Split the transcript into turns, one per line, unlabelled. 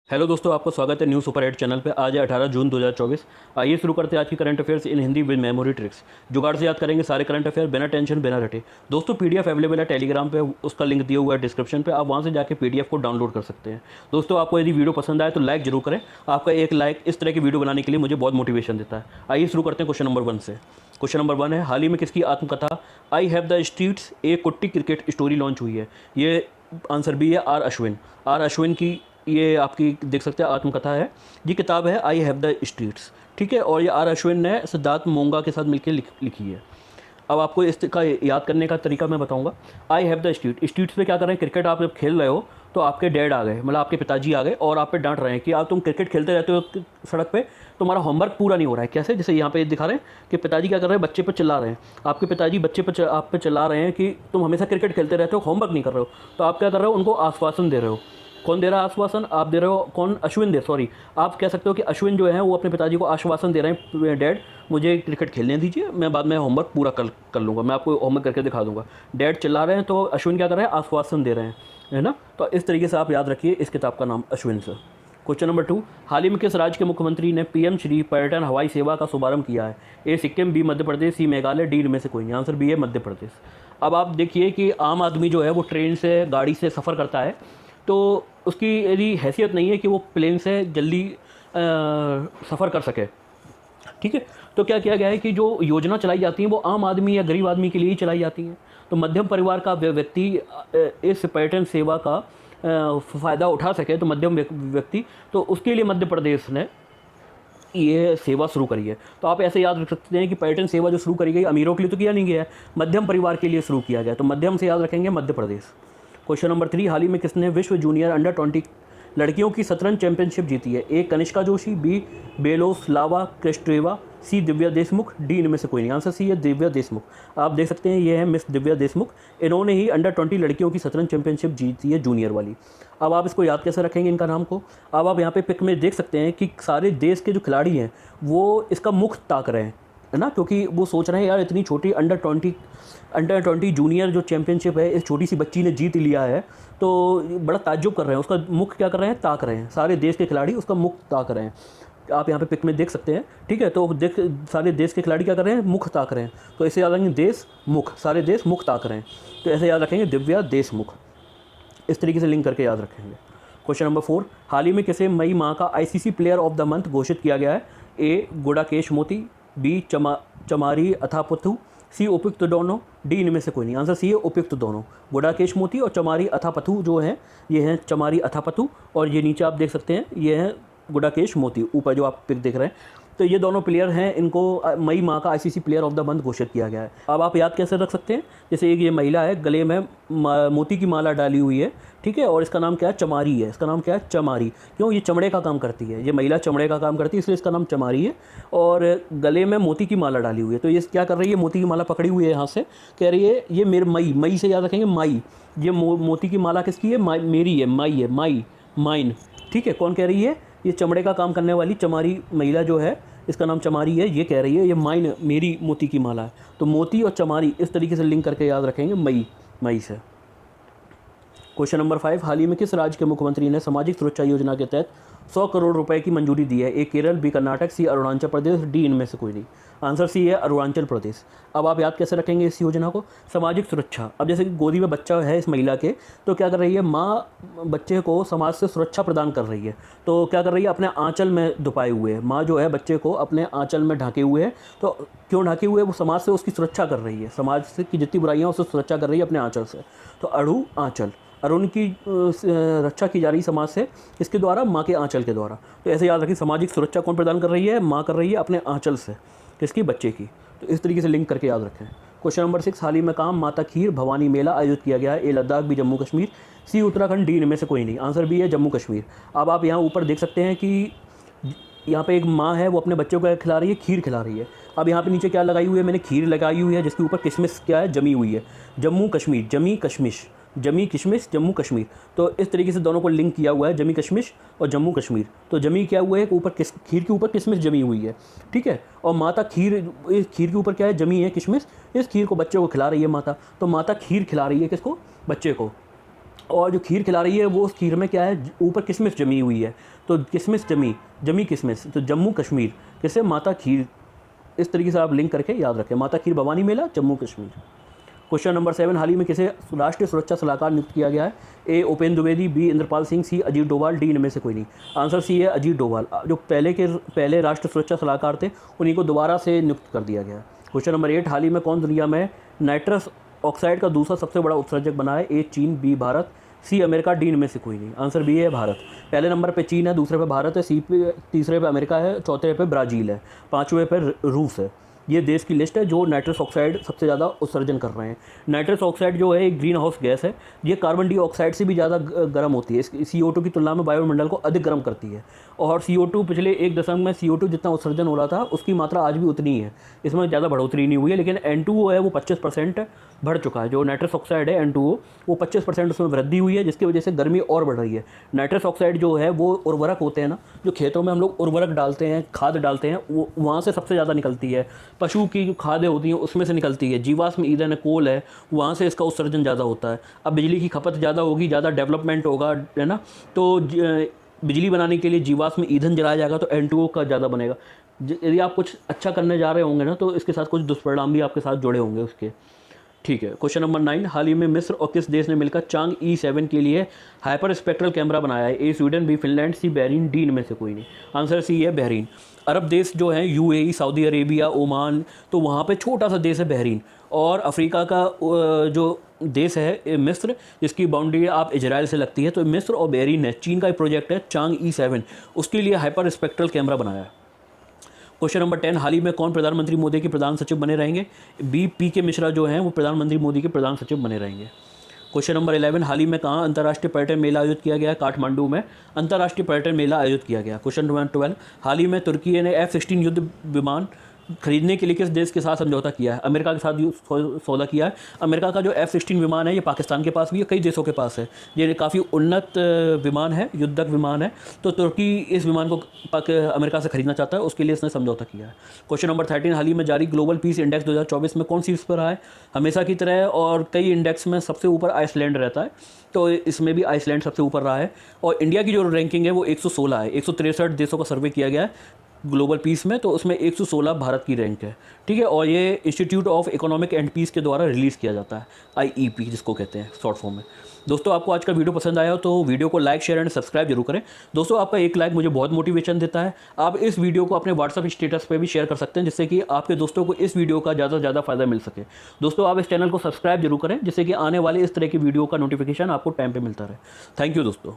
Hello दोस्तों, आपका स्वागत है न्यूज़ सुपर 8 चैनल पे। आज है 18 जून 2024। आइए शुरू करते हैं आज की current affairs in Hindi with memory tricks. जुगाड़ से याद करेंगे सारे करंट अफेयर बिना टेंशन बिना रटे। दोस्तों पीडीएफ अवेलेबल है टेलीग्राम पे, उसका लिंक दिया हुआ है डिस्क्रिप्शन पे, आप वहाँ से जाके पीडीएफ को डाउनलोड कर सकते हैं। दोस्तों आपको यदि वीडियो पसंद आए तो लाइक जरूर करें। आपका एक लाइक इस तरह की वीडियो बनाने के लिए मुझे बहुत मोटिवेशन देता है। आइए शुरू करते हैं क्वेश्चन नंबर 1 से। क्वेश्चन नंबर 1 है, हाल ही में किसकी आत्मकथा आई हैव द स्ट्रीट्स ए कुट्टी क्रिकेट स्टोरी लॉन्च हुई है? ये आंसर बी है आर अश्विन। आर अश्विन की ये आपकी देख सकते हैं आत्मकथा है। ये किताब है आई हैव द स्ट्रीट्स, ठीक है। और ये आर अश्विन ने सिद्धार्थ मोंगा के साथ मिलकर लिखी है। अब आपको इसका याद करने का तरीका मैं बताऊंगा। आई हैव द स्ट्रीट्स पे क्या कर रहे हैं, क्रिकेट आप जब खेल रहे हो तो आपके डैड आ गए, मतलब आपके पिताजी आ गए और आप पे डांट रहे हैं कि आप तुम क्रिकेट खेलते रहते हो सड़क पे, तुम्हारा होमवर्क पूरा नहीं हो रहा है। कैसे? जैसे यहाँ पे दिखा रहे हैं कि पिताजी क्या कर रहे हैं, बच्चे पर चिल्ला रहे हैं। आपके पिताजी बच्चे पर आप पे चिल्ला रहे हैं कि तुम हमेशा क्रिकेट खेलते रहते हो, होमवर्क नहीं कर रहे हो। तो आप क्या कर रहे हो, उनको आश्वासन दे रहे हो। कौन दे रहा है आश्वासन? आप दे रहे हो। कौन? अश्विन दे, सॉरी, आप कह सकते हो कि अश्विन जो है वो अपने पिताजी को आश्वासन दे रहे हैं, डैड मुझे क्रिकेट खेलने दीजिए, मैं बाद में होमवर्क पूरा कर लूँगा, मैं आपको होमवर्क करके दिखा दूंगा। डैड चिल्ला रहे हैं तो अश्विन क्या कर रहे हैं, आश्वासन दे रहे हैं, है ना। तो इस तरीके से आप याद रखिए इस किताब का नाम अश्विन सर। क्वेश्चन नंबर 2, हाल ही में किस राज्य के मुख्यमंत्री ने पीएम श्री पर्यटन हवाई सेवा का शुभारंभ किया है? ए सिक्किम, बी मध्य प्रदेश, सी मेघालय, डी इनमें से कोई नहीं। आंसर बी है मध्य प्रदेश। अब आप देखिए कि आम आदमी जो है वो ट्रेन से गाड़ी से सफ़र करता है तो उसकी यदि हैसियत नहीं है कि वो प्लेन से जल्दी सफ़र कर सके, ठीक है। तो क्या किया गया है कि जो योजना चलाई जाती हैं वो आम आदमी या गरीब आदमी के लिए ही चलाई जाती हैं। तो मध्यम परिवार का व्यक्ति इस पर्यटन सेवा का फ़ायदा उठा सके, तो मध्यम व्यक्ति, तो उसके लिए मध्य प्रदेश ने ये सेवा शुरू करी है। तो आप ऐसे याद रख सकते हैं कि पर्यटन सेवा जो शुरू करी गई अमीरों के लिए तो किया नहीं गया है, मध्यम परिवार के लिए शुरू किया गया। तो मध्यम से याद रखेंगे मध्य प्रदेश। क्वेश्चन नंबर 3, हाल ही में किसने विश्व जूनियर अंडर 20 लड़कियों की शतरंज चैंपियनशिप जीती है? ए कनिष्का जोशी, बी बेलोस्लावा क्रेस्ट्रेवा, सी दिव्या देशमुख, डी इनमें से कोई नहीं। आंसर सी है दिव्या देशमुख। आप देख सकते हैं ये है मिस दिव्या देशमुख। इन्होंने ही अंडर 20 लड़कियों की शतरंज चैंपियनशिप जीती है, जूनियर वाली। अब आप इसको याद कैसे रखेंगे इनका नाम को? अब आप यहाँ पे पिक में देख सकते हैं कि सारे देश के जो खिलाड़ी हैं वो इसका मुख ताक रहे हैं, है ना, क्योंकि वो सोच रहे हैं यार इतनी छोटी अंडर 20 जूनियर जो चैंपियनशिप है इस छोटी सी बच्ची ने जीत लिया है, तो बड़ा ताज्जुब कर रहे हैं। उसका मुख क्या कर रहे हैं, ताक रहे हैं। सारे देश के खिलाड़ी उसका मुख ताक रहे हैं। आप यहाँ पे पिक में देख सकते हैं, ठीक है। तो देख सारे देश के खिलाड़ी क्या कर रहे हैं, मुख ताक रहे हैं। तो ऐसे याद रखेंगे देश मुख, सारे देश मुख ताक रहे हैं, तो ऐसे याद रखेंगे दिव्या देशमुख। इस तरीके से लिंक करके याद रखेंगे। क्वेश्चन नंबर 4, हाल ही में किसे मई माह का ICC player of the month घोषित किया गया है? ए गुडाकेश मोती, बी चमारी अथापथु, सी उपयुक्त दोनों, डी इनमें से कोई नहीं। आंसर सी है उपयुक्त दोनों। गुडाकेश मोती और चमारी अथापथु जो हैं ये हैं चमारी अथापथु, और ये नीचे आप देख सकते हैं ये हैं गुडाकेश मोती, ऊपर जो आप पिक देख रहे हैं। तो ये दोनों प्लेयर हैं, इनको मई माह का ICC player of the month घोषित किया गया है। अब आप याद कैसे रख सकते हैं? जैसे एक ये महिला है, गले में मोती की माला डाली हुई है, ठीक है, और इसका नाम क्या है, चमारी है। इसका नाम क्या है, चमारी। क्यों? ये चमड़े का काम करती है, ये महिला चमड़े का काम करती है, इसलिए इसका नाम चमारी है। और गले में मोती की माला डाली हुई है, तो ये क्या कर रही है, मोती की माला पकड़ी हुई है यहाँ से, कह रही है ये मेरे मई से याद रखेंगे, माई। ये मोती की माला किसकी है? मेरी है, माई है, माई, माइन, ठीक है। कौन कह रही है? ये चमड़े का काम करने वाली चमारी महिला जो है, इसका नाम चमारी है, ये कह रही है ये माइन मेरी मोती की माला है। तो मोती और चमारी इस तरीके से लिंक करके याद रखेंगे मई से। क्वेश्चन नंबर 5, हाल ही में किस राज्य के मुख्यमंत्री ने सामाजिक सुरक्षा योजना के तहत 100 करोड़ रुपए की मंजूरी दी है? ए केरल, बी कर्नाटक, सी अरुणाचल प्रदेश, डी इनमें से कोई नहीं। आंसर सी है अरुणाचल प्रदेश। अब आप याद कैसे रखेंगे इस योजना को? सामाजिक सुरक्षा। अब जैसे कि गोदी में बच्चा है इस महिला के, तो क्या कर रही है, माँ बच्चे को समाज से सुरक्षा प्रदान कर रही है। तो क्या कर रही है, अपने आंचल में दुपाए हुए है, माँ जो है बच्चे को अपने आंचल में ढाके हुए है। तो क्यों ढाके हुए? वो समाज से उसकी सुरक्षा कर रही है, समाज से की जितनी बुराइयाँ उससे सुरक्षा कर रही है अपने आंचल से। तो अड़ू आंचल, अरुण की रक्षा की जा रही समाज से, इसके द्वारा, माँ के आंचल के द्वारा। तो ऐसे याद रखिए सामाजिक सुरक्षा कौन प्रदान कर रही है? माँ कर रही है अपने आंचल से, किसकी? बच्चे की। तो इस तरीके से लिंक करके याद रखें। क्वेश्चन नंबर 6, हाल ही में काम माता खीर भवानी मेला आयोजित किया गया है? ए लद्दाख, बी जम्मू कश्मीर, सी उत्तराखंड, डी इनमें से कोई नहीं। आंसर बी है जम्मू कश्मीर। अब आप यहाँ ऊपर देख सकते हैं कि यहाँ पे एक माँ है, वो अपने बच्चों को खिला रही है, खीर खिला रही है। अब यहाँ पे नीचे क्या लगाई हुई है, मैंने खीर लगाई हुई है जिसके ऊपर किशमिश क्या है, जमी हुई है, जम्मू कश्मीर, जमी किशमिश, जमी किशमिश, जम्मू कश्मीर। तो इस तरीके से दोनों को लिंक किया हुआ है, जमी कश्मिश और जम्मू कश्मीर। तो जमी क्या हुआ है, ऊपर खीर के ऊपर किशमिश जमी हुई है, ठीक है। और माता खीर, इस खीर के ऊपर क्या है, जमी है किशमिश। इस खीर को बच्चों को खिला रही है माता, तो माता खीर खिला रही है किसको, बच्चे को। और जो खीर खिला रही है वो उस खीर में क्या है, ऊपर किशमिश जमी हुई है। तो किशमिश जमी किशमिश, तो जम्मू कश्मीर किसे, माता खीर। इस तरीके से आप लिंक करके याद रखें, माता खीर भवानी मेला, जम्मू कश्मीर। क्वेश्चन नंबर 7, हाल ही में किसे राष्ट्रीय सुरक्षा सलाहकार नियुक्त किया गया है? ए उपेंद्र द्विवेदी, बी इंद्रपाल सिंह, सी अजीत डोभाल, डी इनमें से कोई नहीं। आंसर सी है अजीत डोभाल। जो पहले राष्ट्रीय सुरक्षा सलाहकार थे उन्हीं को दोबारा से नियुक्त कर दिया गया। क्वेश्चन नंबर 8, हाल ही में कौन दुनिया में नाइट्रस ऑक्साइड का दूसरा सबसे बड़ा उत्सर्जक बना है? ए चीन, B Bharat, C America, D इनमें से कोई नहीं। आंसर बी है भारत। पहले नंबर पे चीन है, दूसरे पे भारत है, तीसरे पे अमेरिका है, चौथे पे ब्राज़ील है, पाँचवें पे रूस है। ये देश की लिस्ट है जो नाइट्रस ऑक्साइड सबसे ज़्यादा उत्सर्जन कर रहे हैं। नाइट्रस ऑक्साइड जो है एक ग्रीन हाउस गैस है, ये कार्बन डाइऑक्साइड से भी ज़्यादा गर्म होती है। CO2 की तुलना में वायुमंडल को अधिक गर्म करती है। और CO2 पिछले 1 दशक में CO2 जितना उत्सर्जन हो रहा था उसकी मात्रा आज भी उतनी ही है, इसमें ज़्यादा बढ़ोतरी नहीं हुई है। लेकिन N2O है वो 25% बढ़ चुका है। जो नाइट्रस ऑक्साइड है N2O वो 25% उसमें वृद्धि हुई है, जिसकी वजह से गर्मी और बढ़ रही है। नाइट्रस ऑक्साइड जो है वो उर्वरक होते हैं ना, जो खेतों में हम लोग उर्वरक डालते हैं, खाद डालते हैं, वो वहाँ से सबसे ज़्यादा निकलती है। पशु की जो खादें होती हैं उसमें से निकलती है। जीवाश्म ईंधन है, कोल है, वहाँ से इसका उत्सर्जन ज़्यादा होता है। अब बिजली की खपत ज़्यादा होगी, ज़्यादा डेवलपमेंट होगा, है ना, तो बिजली बनाने के लिए जीवाश्म ईंधन जलाया जाएगा तो N2O का ज़्यादा बनेगा। यदि आप कुछ अच्छा करने जा रहे होंगे ना तो इसके साथ कुछ दुष्परिणाम भी आपके साथ जुड़े होंगे उसके। ठीक है। क्वेश्चन नंबर 9, हाल ही में मिस्र और किस देश ने मिलकर चांग E7 के लिए हाइपर स्पेक्ट्रल कैमरा बनाया है? ए स्वीडन, बी फिनलैंड, सी बहरीन, डी इनमें से कोई नहीं। आंसर सी है बहरीन। अरब देश जो हैं UAE, सऊदी अरेबिया, ओमान, तो वहाँ पे छोटा सा देश है बहरीन। और अफ्रीका का जो देश है मिस्र, जिसकी बाउंड्री आप इजराइल से लगती है, तो मिस्र और बहरीन है। चीन का एक प्रोजेक्ट है चांग E7, उसके लिए हाइपर स्पेक्ट्रल कैमरा बनाया है। क्वेश्चन नंबर 10, हाल ही में कौन प्रधानमंत्री मोदी के प्रधान सचिव बने रहेंगे? बी PK मिश्रा जो हैं वो प्रधानमंत्री मोदी के प्रधान सचिव बने रहेंगे। क्वेश्चन नंबर 11, हाल ही में कहाँ अंतर्राष्ट्रीय पर्यटन मेला आयोजित किया गया? काठमांडू में अंतर्राष्ट्रीय पर्यटन मेला आयोजित किया गया। क्वेश्चन नंबर 12, हाल ही में तुर्की ने F-16 युद्ध विमान खरीदने के लिए किस देश के साथ समझौता किया है? अमेरिका के साथ सौदा किया है। अमेरिका का जो F-16 विमान है ये पाकिस्तान के पास भी है, कई देशों के पास है। ये काफ़ी उन्नत विमान है, युद्धक विमान है। तो तुर्की इस विमान को अमेरिका से खरीदना चाहता है, उसके लिए इसने समझौता किया है। क्वेश्चन नंबर 13, हाल ही में जारी ग्लोबल पीस इंडेक्स 2024 में कौन सी शीर्ष पर रहा है? हमेशा की तरह और कई इंडेक्स में सबसे ऊपर आइसलैंड रहता है, तो इसमें भी आइसलैंड सबसे ऊपर रहा है। और इंडिया की जो रैंकिंग है वो 116 है। 163 देशों का सर्वे किया गया है ग्लोबल पीस में, तो उसमें 116 भारत की रैंक है। ठीक है। और ये institute of economic and peace के द्वारा रिलीज़ किया जाता है, IEP जिसको कहते हैं शॉर्ट फॉर्म में। दोस्तों, आपको आज का वीडियो पसंद आया हो तो वीडियो को लाइक, शेयर एंड सब्सक्राइब जरूर करें। दोस्तों, आपका एक लाइक मुझे बहुत मोटिवेशन देता है। आप इस वीडियो को अपने व्हाट्सअप स्टेटस पे भी शेयर कर सकते हैं, जिससे कि आपके दोस्तों को इस वीडियो का ज़्यादा से ज़्यादा फायदा मिल सके। दोस्तों, आप इस चैनल को सब्सक्राइब जरूर करें, जिससे कि आने वाले इस तरह की वीडियो का नोटिफिकेशन आपको टाइम पर मिलता रहे। थैंक यू दोस्तों।